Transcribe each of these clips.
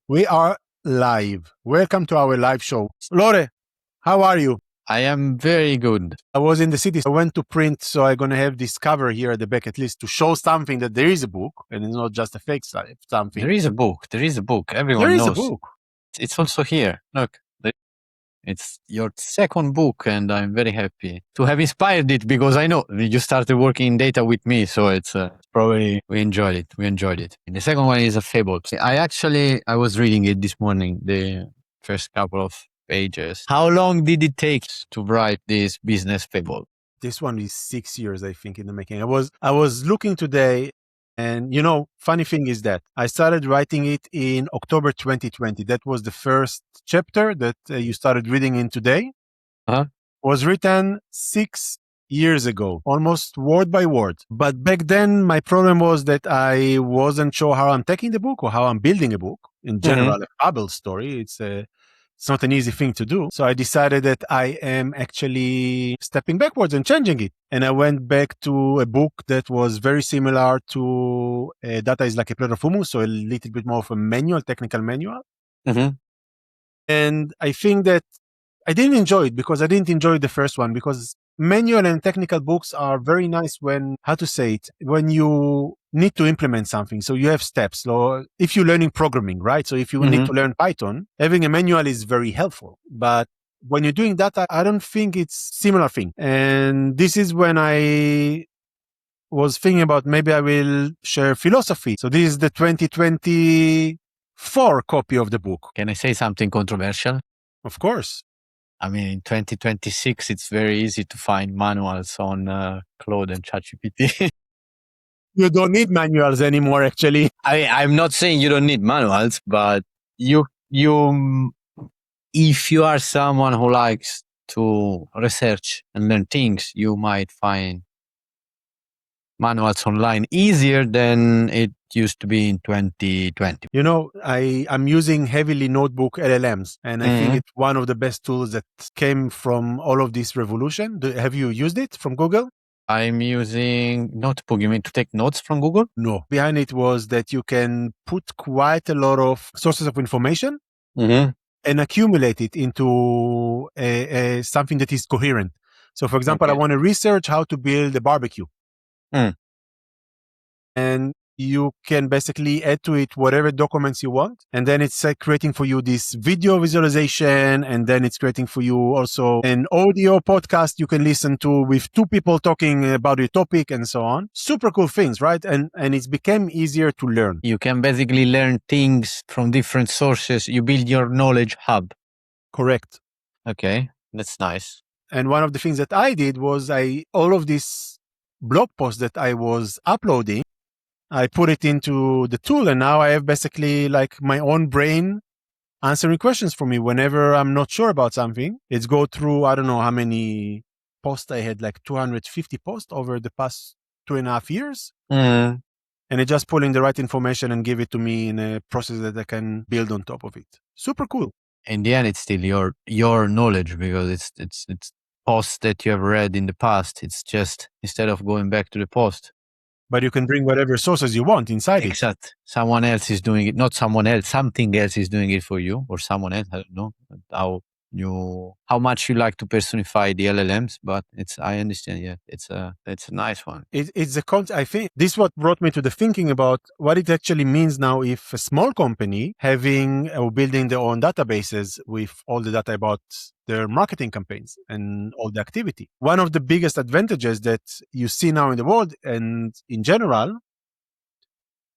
We are live. Welcome to our live show. Lore, how are you? I am very good. I was in the city. I went to print, so I'm going to have this cover here at the back at least to show something that there is a book and it's not just a fake something. There is a book. Everyone There is knows. a book. It's also here. Look, it's your second book, and I'm very happy to have inspired it because I know you started working in data with me, so it's probably we enjoyed it. And the second one is a fable. I was reading it this morning, the first couple of pages. How long did it take to write this business fable? This one is 6 years, I think, in the making. I was looking today, and funny thing is that I started writing it in October 2020. That was the first chapter that you started reading in today. Was written 6 years ago, almost word by word. But back then, my problem was that I wasn't sure how I'm taking the book or how I'm building a book. In general, a fable story, it's not an easy thing to do. So I decided that I am actually stepping backwards and changing it. And I went back to a book that was very similar to Data is like a Plate of Hummus, so a little bit more of a manual, technical manual. And I think that I didn't enjoy it because I didn't enjoy the first one, because manual and technical books are very nice when you need to implement something. So you have steps. So if you're learning programming, right? So if you need to learn Python, having a manual is very helpful. But when you're doing that, I don't think it's similar thing. And this is when I was thinking about maybe I will share philosophy. So this is the 2024 copy of the book. Can I say something controversial? Of course. I mean, in 2026, it's very easy to find manuals on Claude and ChatGPT. You don't need manuals anymore, actually. I'm not saying you don't need manuals, but if you are someone who likes to research and learn things, you might find manuals online easier than it used to be in 2020. I'm using heavily notebook LLMs, and I think it's one of the best tools that came from all of this revolution. Have you used it from Google? I'm using Notebook. You mean to take notes from Google? No. Behind it was that you can put quite a lot of sources of information and accumulate it into something that is coherent. So, for example, I want to research how to build a barbecue. And you can basically add to it whatever documents you want. And then it's creating for you this video visualization. And then it's creating for you also an audio podcast you can listen to with two people talking about your topic and so on. Super cool things, right? And it's become easier to learn. You can basically learn things from different sources. You build your knowledge hub. Correct. Okay, that's nice. And one of the things that I did was all of these blog posts that I was uploading, I put it into the tool, and now I have basically like my own brain answering questions for me whenever I'm not sure about something. It's go through, I don't know how many posts I had, like 250 posts over the past 2.5 years. And it's just pulling the right information and give it to me in a process that I can build on top of it. Super cool. In the end, it's still your knowledge, because it's posts that you have read in the past. It's just, instead of going back to the post. But you can bring whatever sources you want inside it. Exactly. Someone else is doing it. Not someone else. Something else is doing it for you, or someone else. I don't know how much you like to personify the LLMs, but I understand. Yeah, it's a nice one. It's the concept. I think this is what brought me to the thinking about what it actually means now if a small company having or building their own databases with all the data about their marketing campaigns and all the activity. One of the biggest advantages that you see now in the world and in general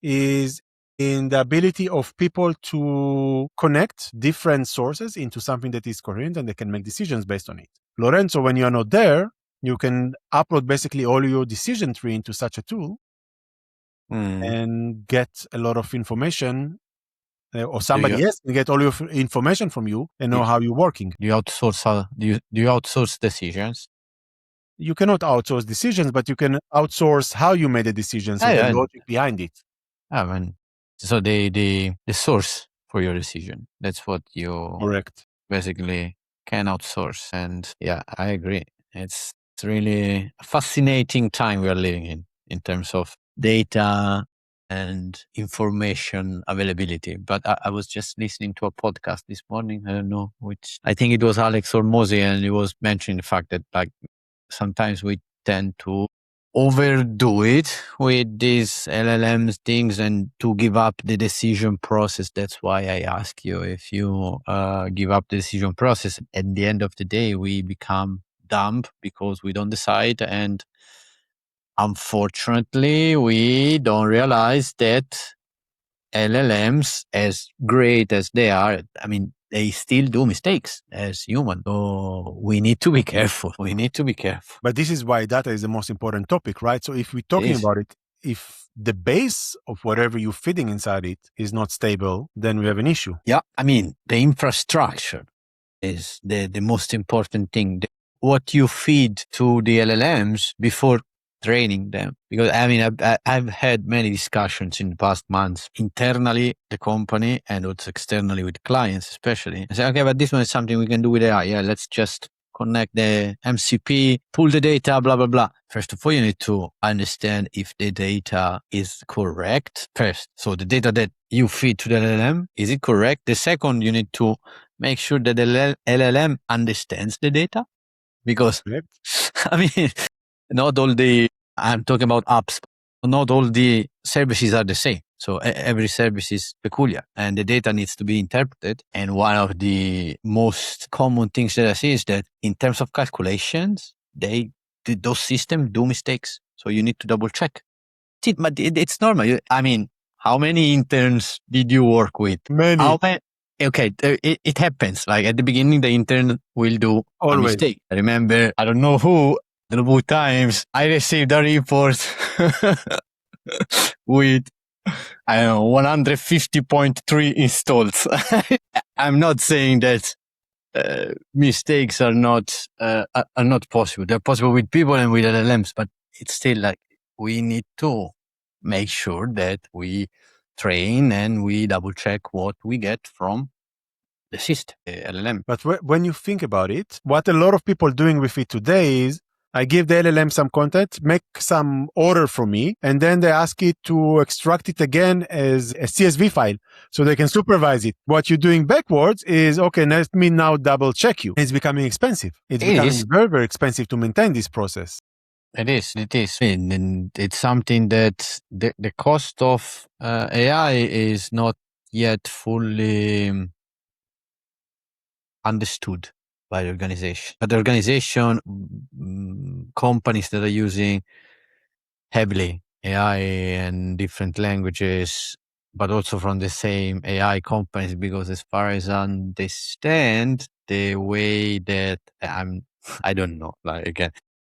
is in the ability of people to connect different sources into something that is coherent, and they can make decisions based on it. Lorenzo, when you are not there, you can upload basically all your decision tree into such a tool and get a lot of information, or somebody else can get all your information from you and know how you're working. Do you outsource decisions? You cannot outsource decisions, but you can outsource how you made the decisions, the logic behind it. So the source for your decision, that's what you correct basically can outsource. And yeah, I agree. It's really a fascinating time we are living in terms of data and information availability. But I was just listening to a podcast this morning. I don't know which. I think it was Alex Ormozy, and he was mentioning the fact that like sometimes we tend to overdo it with these LLMs things and to give up the decision process. That's why I ask you if you give up the decision process. At the end of the day, we become dumb because we don't decide, and unfortunately, we don't realize that LLMs, as great as they are, I mean, they still do mistakes as human. So we need to be careful. We need to be careful. But this is why data is the most important topic, right? So if we're It talking is. about it, if the base of whatever you're feeding inside it is not stable, then we have an issue. Yeah. I mean, the infrastructure is the most important thing. What you feed to the LLMs before training them. Because I mean, I've had many discussions in the past months internally, the company, and also externally with clients, especially. I say, okay, but this one is something we can do with AI. Yeah, let's just connect the MCP, pull the data, blah, blah, blah. First of all, you need to understand if the data is correct first. So the data that you feed to the LLM, is it correct? The second, you need to make sure that the LLM understands the data, because Correct. I mean, not all I'm talking about apps, not all the services are the same. So every service is peculiar and the data needs to be interpreted. And one of the most common things that I see is that in terms of calculations, those systems do mistakes. So you need to double check. But it's normal. I mean, how many interns did you work with? Many. How many? Okay, it happens. Like at the beginning, the intern will do a Always. mistake. I remember, I don't know the times I received a report with, I don't know, 150.3 installs. I'm not saying that mistakes are not possible. They're possible with people and with LLMs, but it's still like we need to make sure that we train and we double check what we get from the system, the LLM. But when you think about it, what a lot of people doing with it today is I give the LLM some content, make some order for me, and then they ask it to extract it again as a CSV file so they can supervise it. What you're doing backwards is, okay, let me now double check you. It's becoming expensive. It's becoming very, very expensive to maintain this process. It is. And it's something that the cost of AI is not yet fully understood by the organization. But the organization, companies that are using heavily AI and different languages, but also from the same AI companies, because as far as I understand, the way that I don't know, like again,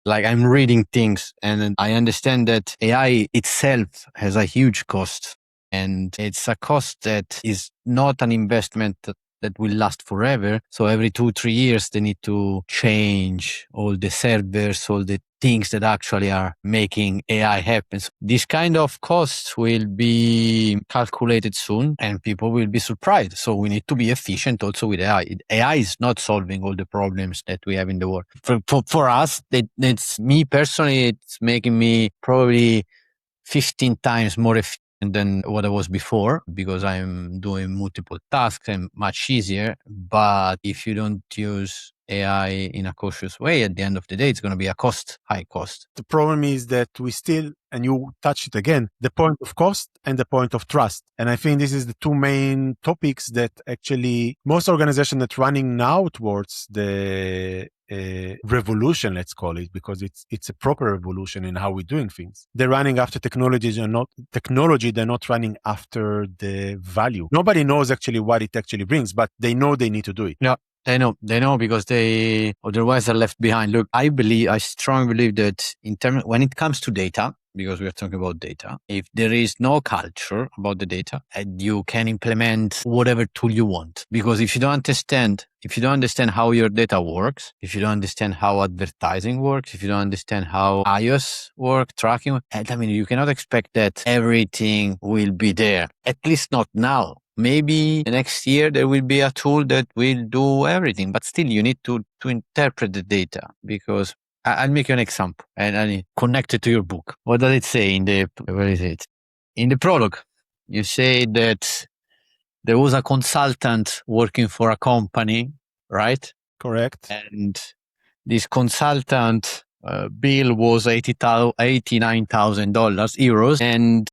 like I'm reading things and I understand that AI itself has a huge cost, and it's a cost that is not an investment that will last forever. So every 2-3 years, they need to change all the servers, all the things that actually are making AI happen. So this kind of costs will be calculated soon and people will be surprised. So we need to be efficient also with AI. AI is not solving all the problems that we have in the world. For us, it's me personally, it's making me probably 15 times more efficient than what I was before, because I'm doing multiple tasks and much easier. But if you don't use AI in a cautious way, at the end of the day, it's going to be a high cost. The problem is that we still, and you touch it again, the point of cost and the point of trust. And I think this is the two main topics that actually most organizations that running now towards the revolution, let's call it, because it's a proper revolution in how we're doing things. They're running after technology, they're not running after the value. Nobody knows actually what it actually brings, but they know they need to do it. Yeah. They know because they otherwise are left behind. Look, I strongly believe that when it comes to data, because we are talking about data, if there is no culture about the data, and you can implement whatever tool you want. Because if you don't understand how your data works, if you don't understand how advertising works, if you don't understand how iOS work, tracking, I mean, you cannot expect that everything will be there. At least not now. Maybe next year there will be a tool that will do everything, but still you need to interpret the data, because I'll make you an example and connect it to your book. What does it say where is it? in the prologue, you say that there was a consultant working for a company, right? Correct. And this consultant bill was $89,000 euros, and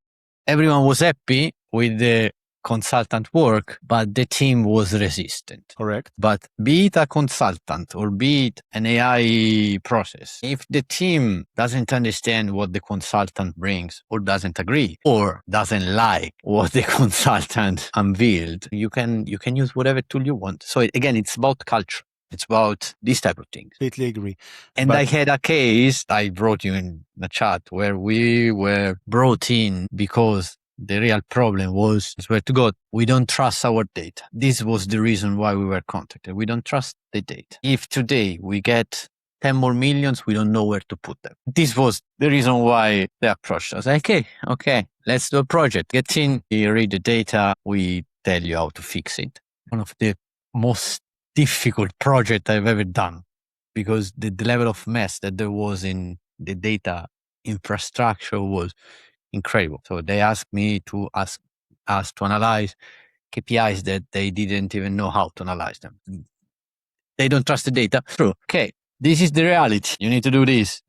everyone was happy with the consultant work, but the team was resistant. Correct. But be it a consultant or be it an AI process, if the team doesn't understand what the consultant brings or doesn't agree or doesn't like what the consultant unveiled, you can use whatever tool you want. So again, it's about culture. It's about this type of things. Completely agree. And But I had a case I brought you in the chat where we were brought in because the real problem was, I swear to God, we don't trust our data. This was the reason why we were contacted. We don't trust the data. If today we get 10 more millions, we don't know where to put them. This was the reason why they approached us. Okay, let's do a project. Get in, you read the data, we tell you how to fix it. One of the most difficult project I've ever done, because the level of mess that there was in the data infrastructure was incredible. So they asked me to ask us to analyze KPIs that they didn't even know how to analyze them. They don't trust the data. True. Okay, this is the reality. You need to do this,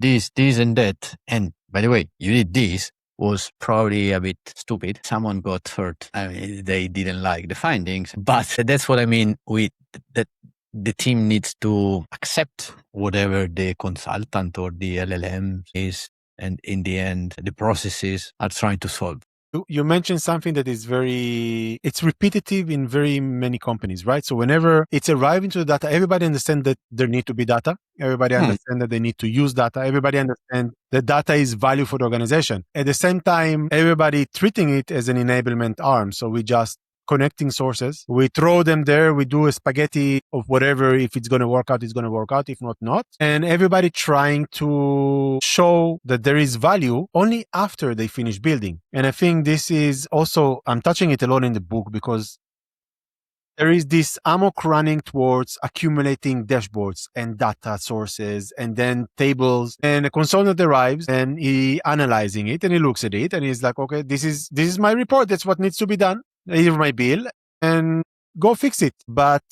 and that. And by the way, you did this was probably a bit stupid. Someone got hurt. I mean, they didn't like the findings, but that's what I mean with that. The team needs to accept whatever the consultant or the LLM is, and in the end, the processes are trying to solve. you mentioned something that is it's repetitive in very many companies, right? So whenever it's arriving to the data, everybody understands that there need to be data. Everybody understands that they need to use data. Everybody understands that data is value for the organization. At the same time, everybody treating it as an enablement arm. So we just connecting sources. We throw them there. We do a spaghetti of whatever. If it's going to work out, it's going to work out. If not, not. And everybody trying to show that there is value only after they finish building. And I think this is also, I'm touching it a lot in the book because there is this amok running towards accumulating dashboards and data sources and then tables. And a consultant arrives and he analyzing it and he looks at it and he's like, okay, this is my report. That's what needs to be done. Here's my bill and go fix it. But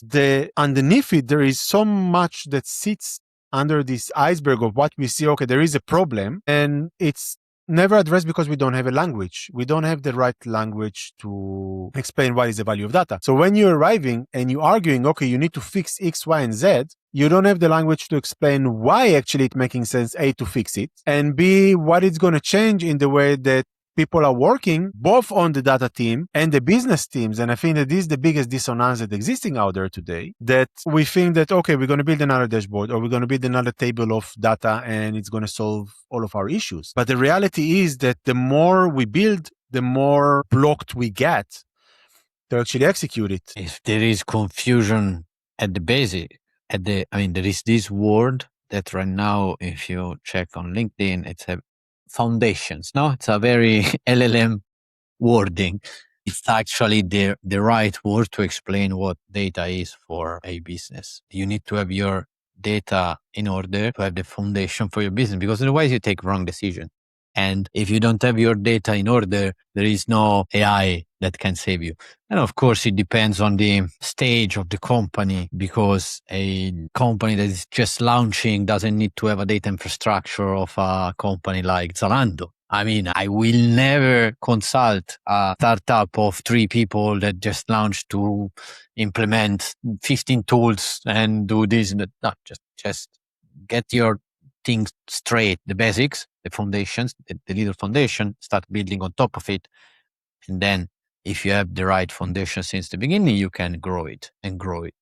underneath it, there is so much that sits under this iceberg of what we see. Okay, there is a problem and it's never addressed because we don't have a language. We don't have the right language to explain what is the value of data. So when you're arriving and you're arguing, okay, you need to fix X, Y, and Z, you don't have the language to explain why actually it's making sense, A, to fix it, and B, what it's going to change in the way that people are working both on the data team and the business teams. And I think that this is the biggest dissonance that existing out there today, that we think that, okay, we're going to build another dashboard or we're going to build another table of data and it's going to solve all of our issues. But the reality is that the more we build, the more blocked we get to actually execute it. If there is confusion at the basic, there is this word that right now, if you check on LinkedIn, it's a foundations. No, it's a very LLM wording. It's actually the right word to explain what data is for a business. You need to have your data in order to have the foundation for your business, because otherwise you take wrong decision. And if you don't have your data in order, there is no AI that can save you. And of course, it depends on the stage of the company, because a company that is just launching doesn't need to have a data infrastructure of a company like Zalando. I mean, I will never consult a startup of 3 people that just launched to implement 15 tools and do this. No, just get your things straight, the basics, the foundations, the little foundation, start building on top of it. And then if you have the right foundation since the beginning, you can grow it and grow it.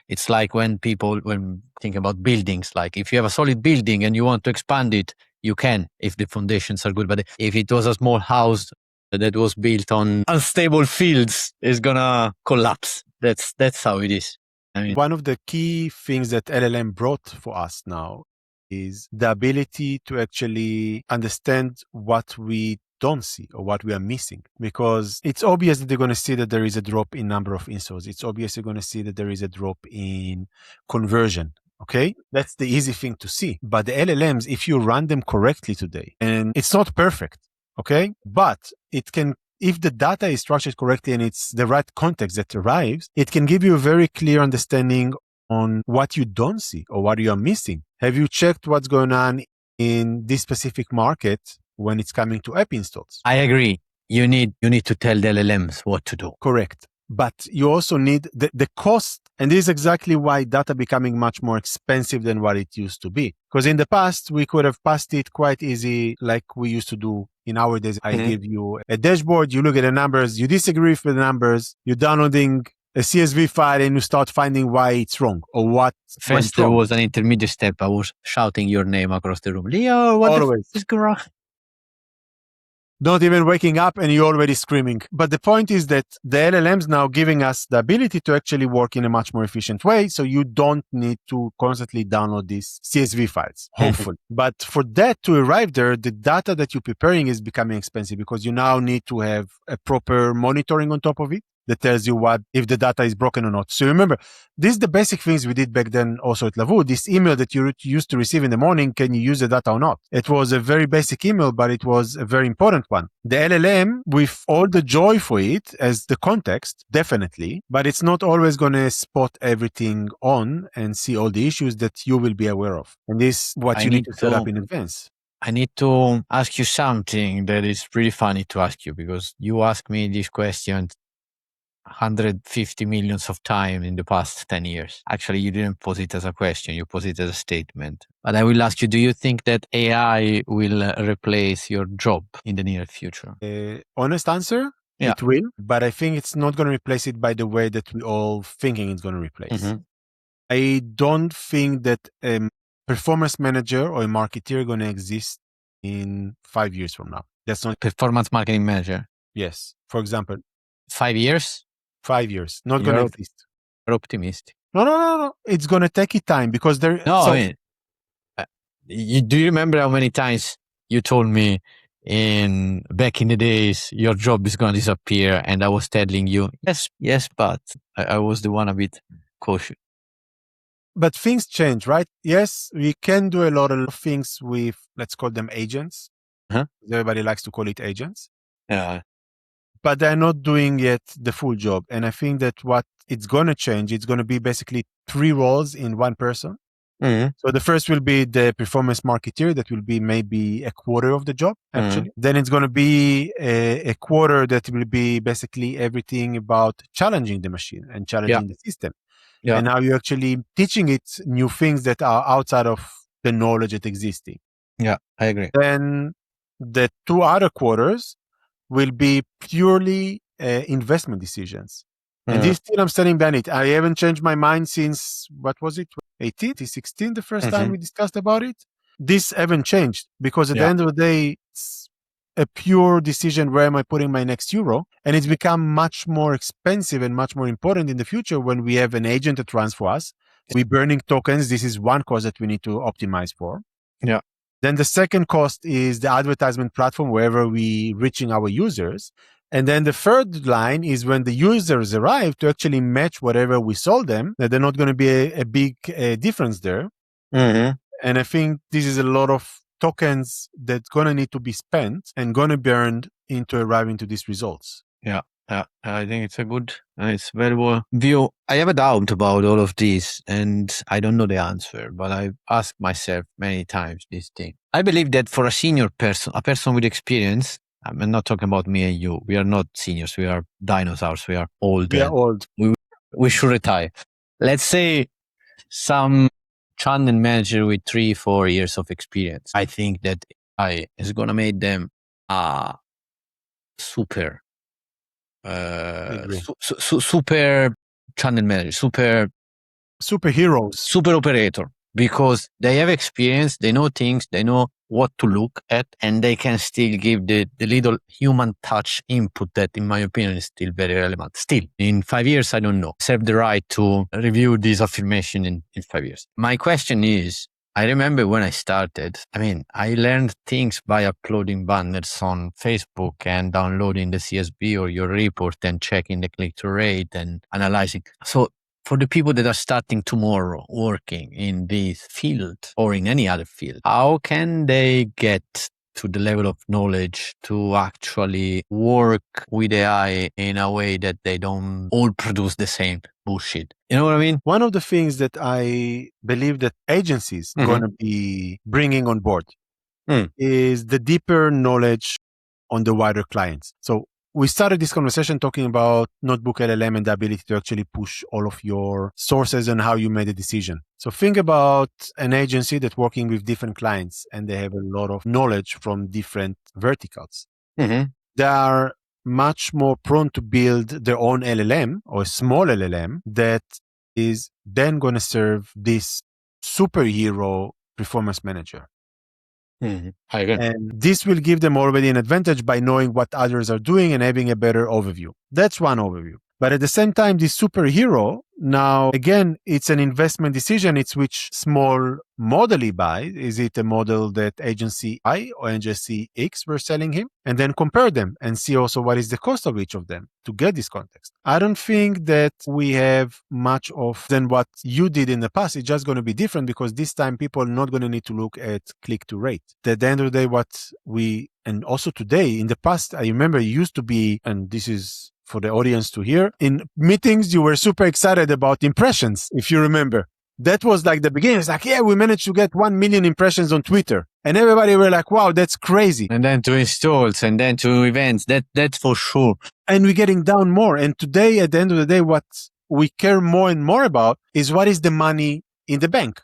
It's like when think about buildings, like if you have a solid building and you want to expand it, you can, if the foundations are good. But if it was a small house that was built on unstable fields, it's gonna collapse. That's how it is. I mean, one of the key things that LLM brought for us now is the ability to actually understand what we don't see or what we are missing, because it's obvious that they're going to see that there is a drop in number of installs. It's obvious you're going to see that there is a drop in conversion. Okay, that's the easy thing to see. But the LLMs, if you run them correctly today, and it's not perfect, okay, but it can if the data is structured correctly and it's the right context that arrives, it can give you a very clear understanding on what you don't see or what you are missing. Have you checked what's going on in this specific market when it's coming to app installs? I agree. You need to tell the LLMs what to do. Correct. But you also need the cost. And this is exactly why data becoming much more expensive than what it used to be. Because in the past, we could have passed it quite easy like we used to do in our days. I give you a dashboard, you look at the numbers, you disagree with the numbers, you're downloading a CSV file and you start finding why it's wrong or what First, there was an intermediate step. I was shouting your name across the room. Lior, what the f is going on? Not even waking up and you're already screaming. But the point is that the LLMs now giving us the ability to actually work in a much more efficient way. So you don't need to constantly download these CSV files, hopefully. But for that to arrive there, the data that you're preparing is becoming expensive because you now need to have a proper monitoring on top of it that tells you what if the data is broken or not. So remember, these are the basic things we did back then also at Lavoo. This email that you used to receive in the morning, can you use the data or not? It was a very basic email, but it was a very important one. The LLM, with all the joy for it as the context, definitely, but it's not always going to spot everything on and see all the issues that you will be aware of. And this is what you need to set up in advance. I need to ask you something that is pretty funny to ask you because you asked me this question 150 millions of times in the past 10 years. Actually, you didn't pose it as a question, you posed it as a statement. But I will ask you, do you think that AI will replace your job in the near future? Honest answer, it will, but I think it's not going to replace it by the way that we all thinking it's going to replace. I don't think that a performance manager or a marketeer going to exist in 5 years from now. That's not performance marketing manager. Yes. For example, 5 years? 5 years, not going to exist. You're optimistic. No. It's going to take it time because there. No, I mean, do you remember how many times you told me back in the days your job is going to disappear, and I was telling you yes, but I was the one a bit cautious. But things change, right? Yes, we can do a lot of things with, let's call them agents. Everybody likes to call it agents. Yeah. But they're not doing yet the full job. And I think that what it's going to change, it's going to be basically 3 roles in one person. So the first will be the performance marketeer. That will be maybe a quarter of the job, actually. Then it's going to be a quarter that will be basically everything about challenging the machine and challenging the system. Yeah. And now you're actually teaching it new things that are outside of the knowledge that existing. Yeah, I agree. Then the 2 other quarters will be purely investment decisions. And this still I'm standing behind it. I haven't changed my mind since, what was it, 2016, the first time we discussed about it. This haven't changed because at the end of the day, it's a pure decision, where am I putting my next euro? And it's become much more expensive and much more important in the future when we have an agent that runs for us. We're burning tokens. This is one cost that we need to optimize for. Yeah. Then the second cost is the advertisement platform, wherever we're reaching our users. And then the third line is when the users arrive to actually match whatever we sold them, that they're not going to be a big difference there. And I think this is a lot of tokens that's going to need to be spent and going to be earned into arriving to these results. Yeah. I think it's a good, it's valuable view. I have a doubt about all of this and I don't know the answer, but I've asked myself many times this thing. I believe that for a senior person, a person with experience, I'm not talking about me and you. We are not seniors. We are dinosaurs. We are old. We are old. We should retire. Let's say some channel manager with 3-4 years of experience. I think that AI is going to make them super channel manager, superheroes, super operator, because they have experience, they know things, they know what to look at, and they can still give the little human touch input that, in my opinion, is still very relevant. Still, in 5 years, I don't know. Have the right to review this affirmation in 5 years. My question is, I remember when I started, I learned things by uploading banners on Facebook and downloading the CSV or your report and checking the click-through rate and analyzing. So for the people that are starting tomorrow working in this field or in any other field, how can they get to the level of knowledge to actually work with AI in a way that they don't all produce the same bullshit. You know what I mean? One of the things that I believe that agencies going to be bringing on board is the deeper knowledge on the wider clients. So we started this conversation talking about notebook LLM and the ability to actually push all of your sources and how you made a decision. So think about an agency that's working with different clients and they have a lot of knowledge from different verticals. They are much more prone to build their own LLM or a small LLM that is then going to serve this superhero performance manager. I agree. And this will give them already an advantage by knowing what others are doing and having a better overview. That's one overview. But at the same time, this superhero, now, again, it's an investment decision. It's which small model he buys. Is it a model that agency I or agency X were selling him? And then compare them and see also what is the cost of each of them to get this context. I don't think that we have much of than what you did in the past. It's just going to be different because this time people are not going to need to look at click to rate. At the end of the day, what we, and also today, in the past, I remember it used to be, and this is for the audience to hear, in meetings, you were super excited about impressions, if you remember. That was like the beginning. It's like, yeah, we managed to get 1 million impressions on Twitter. And everybody were like, wow, that's crazy. And then to installs and then to events, that's for sure. And we're getting down more. And today, at the end of the day, what we care more and more about is what is the money in the bank.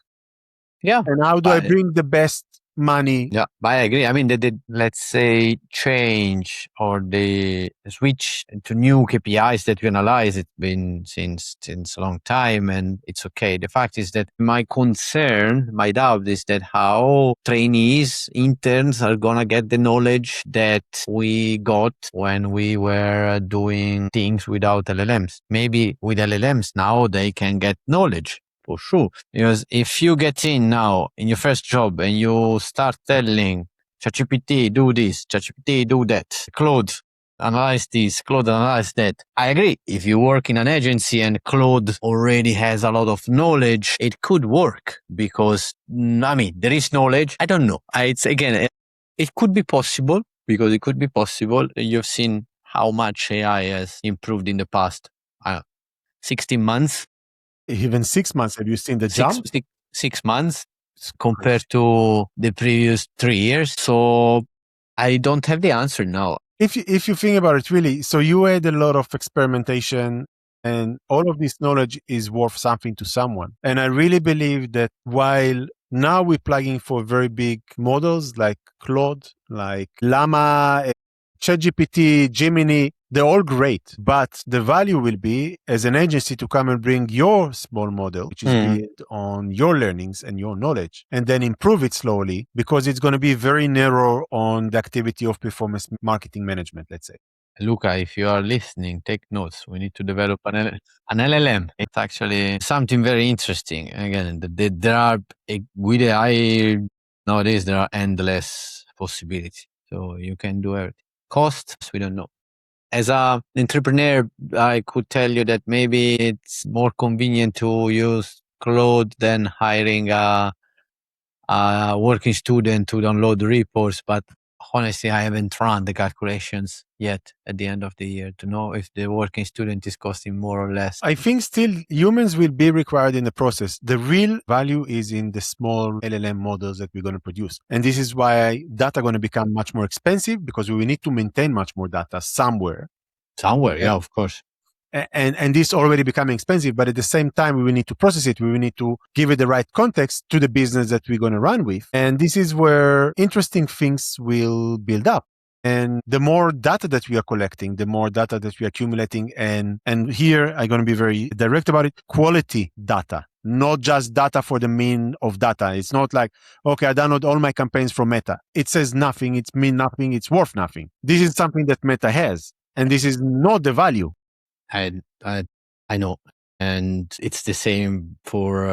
Yeah. And how do I bring the best money? Yeah, I agree. I mean, the let's say change or the switch to new KPIs that we analyze, it's been since a long time and it's okay. The fact is that my concern, my doubt is that how trainees, interns are going to get the knowledge that we got when we were doing things without LLMs. Maybe with LLMs now they can get knowledge. For sure. Because if you get in now in your first job and you start telling ChatGPT, do this, ChatGPT, do that, Claude, analyze this, Claude, analyze that. I agree. If you work in an agency and Claude already has a lot of knowledge, it could work because, I mean, there is knowledge. I don't know. It's again, it could be possible because it could be possible. You've seen how much AI has improved in the past 16 months. Even 6 months, have you seen the jump? 6 months compared to the previous 3 years. So I don't have the answer now. If you think about it really, so you had a lot of experimentation and all of this knowledge is worth something to someone. And I really believe that while now we're plugging for very big models like Claude, like Llama, ChatGPT, Gemini, they're all great, but the value will be as an agency to come and bring your small model, which is built on your learnings and your knowledge, and then improve it slowly because it's going to be very narrow on the activity of performance marketing management, let's say. Luca, if you are listening, take notes. We need to develop an LLM. It's actually something very interesting. Again, there are, with AI nowadays, there are endless possibilities. So you can do everything. Cost, we don't know. As an entrepreneur, I could tell you that maybe it's more convenient to use Claude than hiring a working student to download the reports. But honestly, I haven't run the calculations yet at the end of the year to know if the working student is costing more or less. I think still humans will be required in the process. The real value is in the small LLM models that we're going to produce. And this is why data are going to become much more expensive because we will need to maintain much more data somewhere. Somewhere, yeah, of course. And this already becoming expensive, but at the same time, we will need to process it. We will need to give it the right context to the business that we're going to run with. And this is where interesting things will build up. And the more data that we are collecting, the more data that we are accumulating. And here I'm going to be very direct about it. Quality data, not just data for the mean of data. It's not like, okay, I download all my campaigns from Meta. It says nothing. It's mean nothing. It's worth nothing. This is something that Meta has. And this is not the value. I know. And it's the same for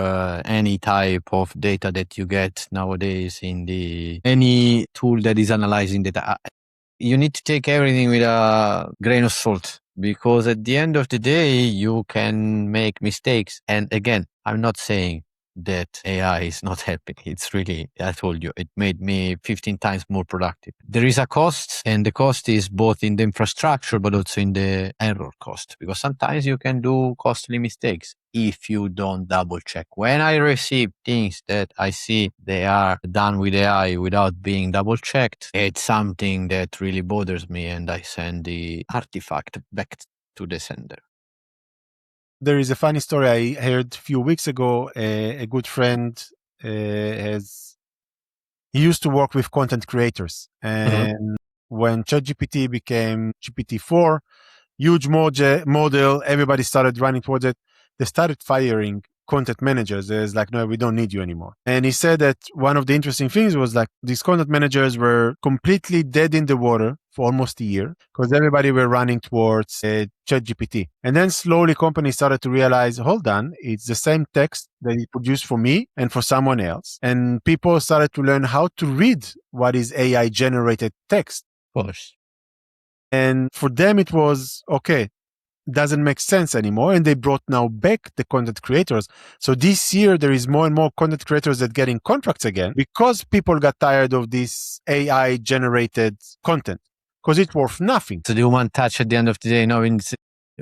any type of data that you get nowadays in any tool that is analyzing data. You need to take everything with a grain of salt because at the end of the day, you can make mistakes. And again, I'm not saying that AI is not helping. It's really, I told you, it made me 15 times more productive. There is a cost, and the cost is both in the infrastructure, but also in the error cost, because sometimes you can do costly mistakes if you don't double check. When I receive things that I see they are done with AI without being double checked, it's something that really bothers me, and I send the artifact back to the sender. There is a funny story I heard a few weeks ago. A good friend he used to work with content creators, and when ChatGPT became GPT-4, huge model, everybody started running towards it. They started firing content managers. It's like, no, we don't need you anymore. And he said that one of the interesting things was like these content managers were completely dead in the water for almost a year because everybody were running towards ChatGPT. And then slowly companies started to realize, hold on, it's the same text that he produced for me and for someone else. And people started to learn how to read what is AI generated text. Of course. And for them, it was okay, doesn't make sense anymore. And they brought now back the content creators. So this year, there is more and more content creators that getting contracts again because people got tired of this AI generated content because it's worth nothing. So the human touch at the end of the day,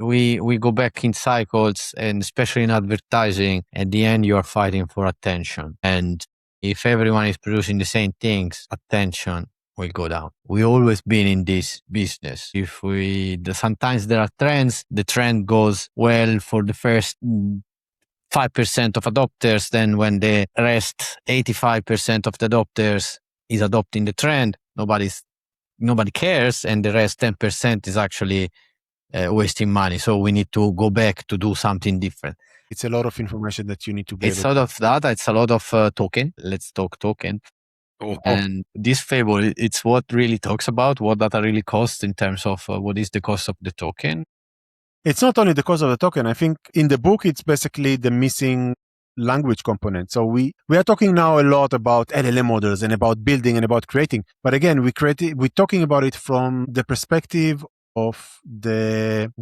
we go back in cycles, and especially in advertising, at the end, you are fighting for attention. And if everyone is producing the same things, attention will go down. We always been in this business. Sometimes there are trends, the trend goes well for the first 5% of adopters. Then when the rest 85% of the adopters is adopting the trend, nobody cares. And the rest 10% is actually wasting money. So we need to go back to do something different. It's a lot of information that you need to be It's a lot of data. It's a lot of token. Let's talk token. And this fable, it's what really talks about what data really costs in terms of what is the cost of the token. It's not only the cost of the token. I think in the book, it's basically the missing language component. So we are talking now a lot about LLM models and about building and about creating. But again, we're talking about it from the perspective of the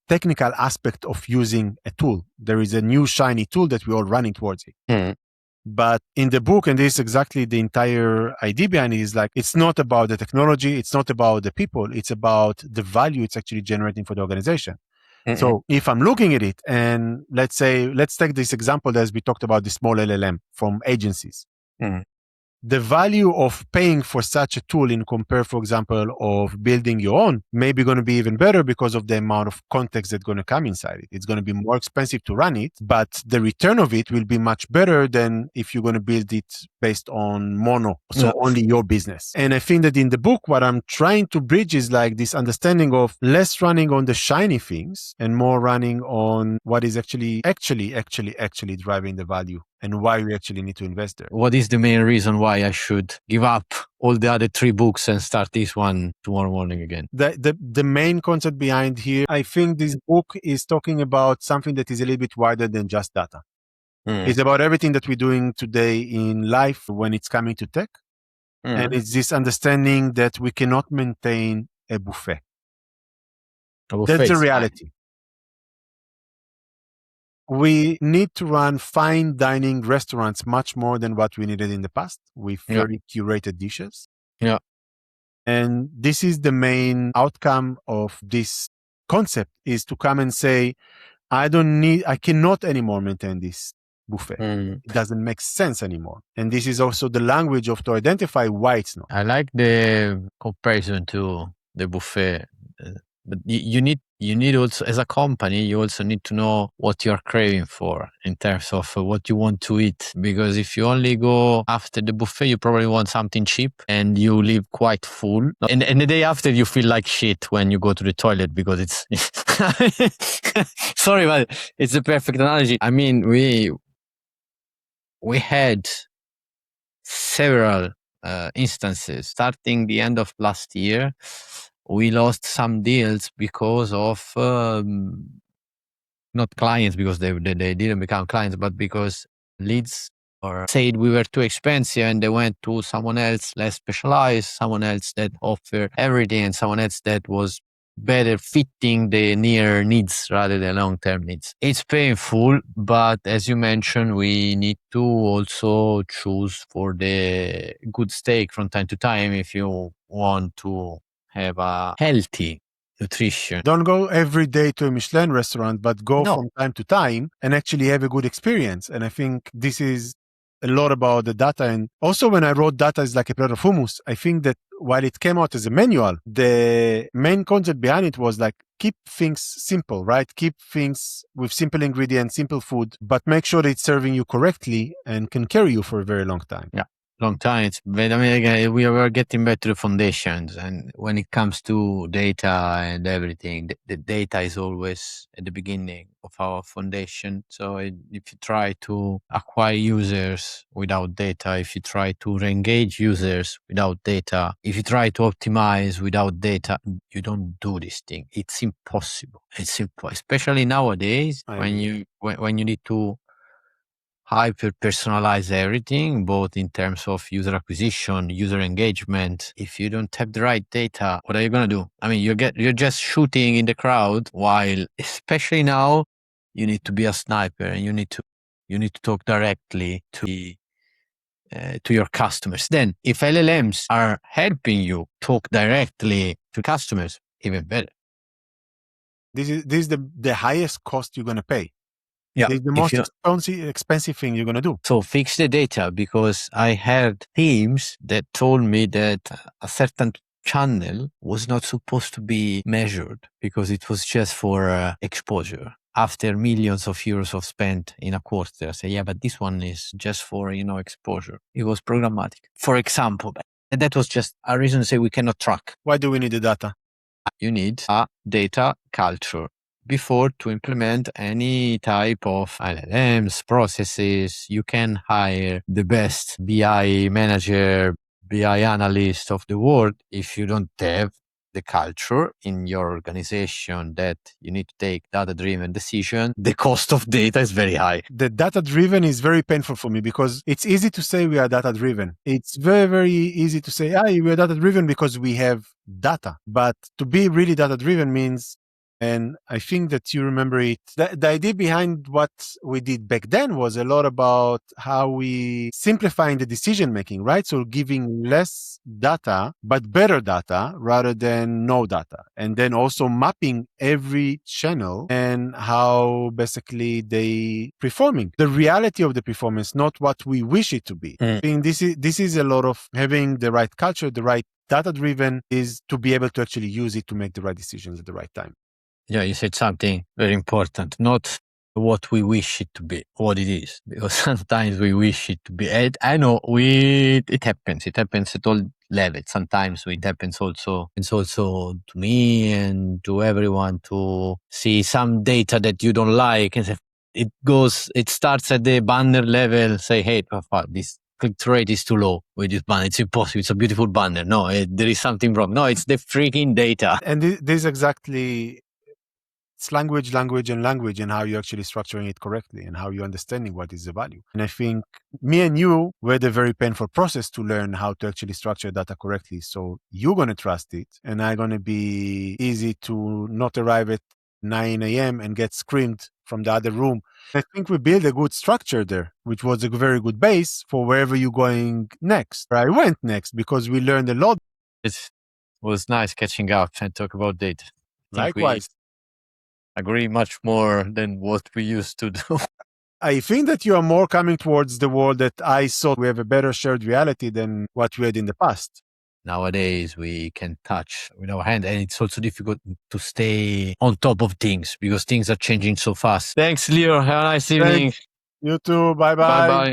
technical aspect of using a tool. There is a new shiny tool that we're all running towards it. But in the book, and this is exactly the entire idea behind it, is like, it's not about the technology, it's not about the people, it's about the value it's actually generating for the organization. So if I'm looking at it, and let's take this example as we talked about, the small LLM from agencies. The value of paying for such a tool in compare, for example, of building your own, may be going to be even better because of the amount of context that's going to come inside it. It's going to be more expensive to run it, but the return of it will be much better than if you're going to build it based on mono, so only your business. And I think that in the book, what I'm trying to bridge is like this understanding of less running on the shiny things and more running on what is actually driving the value and why we actually need to invest there. What is the main reason why I should give up all the other 3 books and start this one tomorrow morning again? The main concept behind here, I think this book is talking about something that is a little bit wider than just data. It's about everything that we're doing today in life when it's coming to tech. And it's this understanding that we cannot maintain a buffet. That's the reality. We need to run fine dining restaurants much more than what we needed in the past with very curated dishes. Yeah. And this is the main outcome of this concept, is to come and say, I cannot anymore maintain this buffet. It doesn't make sense anymore. And this is also the language of to identify why it's not. I like the comparison to the buffet. But you need also, as a company, you also need to know what you're craving for in terms of what you want to eat. Because if you only go after the buffet, you probably want something cheap and you live quite full. And the day after, you feel like shit when you go to the toilet because it's... Sorry, but it's a perfect analogy. I mean, we had several instances starting the end of last year. We lost some deals because of not clients, because they didn't become clients, but because leads or said we were too expensive and they went to someone else less specialized, someone else that offered everything, and someone else that was better fitting the near needs rather than long-term needs. It's painful, but as you mentioned, we need to also choose for the good steak from time to time if you want to have a healthy nutrition. Don't go every day to a Michelin restaurant, but go No. from time to time and actually have a good experience. And I think this is a lot about the data. And also when I wrote data is like a plate of hummus, I think that while it came out as a manual, the main concept behind it was like keep things simple, right? Keep things with simple ingredients, simple food, but make sure that it's serving you correctly and can carry you for a very long time. Yeah. Long time. But I mean, again, we are getting back to the foundations. And when it comes to data and everything, the data is always at the beginning of our foundation. So if you try to acquire users without data, if you try to re-engage users without data, if you try to optimize without data, you don't do this thing. It's impossible. It's simple, especially nowadays when you need to hyper personalize everything, both in terms of user acquisition, user engagement. If you don't have the right data, what are you gonna do? I mean, you're just shooting in the crowd, while especially now, you need to be a sniper and you need to talk directly to your customers. Then, if LLMs are helping you talk directly to customers, even better. This is the highest cost you're going to pay. Yeah, it's the most expensive thing you're going to do. So fix the data, because I heard teams that told me that a certain channel was not supposed to be measured because it was just for exposure. After millions of euros of spent in a quarter, I say, yeah, but this one is just for, exposure. It was programmatic, for example. And that was just a reason to say we cannot track. Why do we need the data? You need a data culture before to implement any type of LLMs, processes. You can hire the best BI manager, BI analyst of the world. If you don't have the culture in your organization that you need to take data-driven decision, the cost of data is very high. The data-driven is very painful for me because it's easy to say we are data-driven. It's very, very easy to say, we are data-driven because we have data. But to be really data-driven means, and I think that you remember it, the idea behind what we did back then was a lot about how we simplifying the decision-making, right? So giving less data, but better data rather than no data. And then also mapping every channel and how basically they performing. The reality of the performance, not what we wish it to be. I think this is a lot of having the right culture, the right data-driven is to be able to actually use it to make the right decisions at the right time. Yeah, you said something very important, not what we wish it to be, what it is, because sometimes we wish it to be. And I know it happens at all levels. Sometimes it happens also. It's also to me and to everyone to see some data that you don't like and say, it starts at the banner level, say, hey, this click-through rate is too low with this banner. It's impossible. It's a beautiful banner. No, there is something wrong. No, it's the freaking data. And this exactly, it's language, and how you're actually structuring it correctly and how you're understanding what is the value. And I think me and you, we had a very painful process to learn how to actually structure data correctly. So you're going to trust it and I'm going to be easy to not arrive at 9 a.m. and get screamed from the other room. I think we built a good structure there, which was a very good base for wherever you're going next. I went next because we learned a lot. It was nice catching up and talk about data. Likewise. Agree much more than what we used to do. I think that you are more coming towards the world that I saw. We have a better shared reality than what we had in the past. Nowadays, we can touch with our hand, and it's also difficult to stay on top of things because things are changing so fast. Thanks, Lior. Have a nice evening. Thanks. You too. Bye-bye. Bye-bye.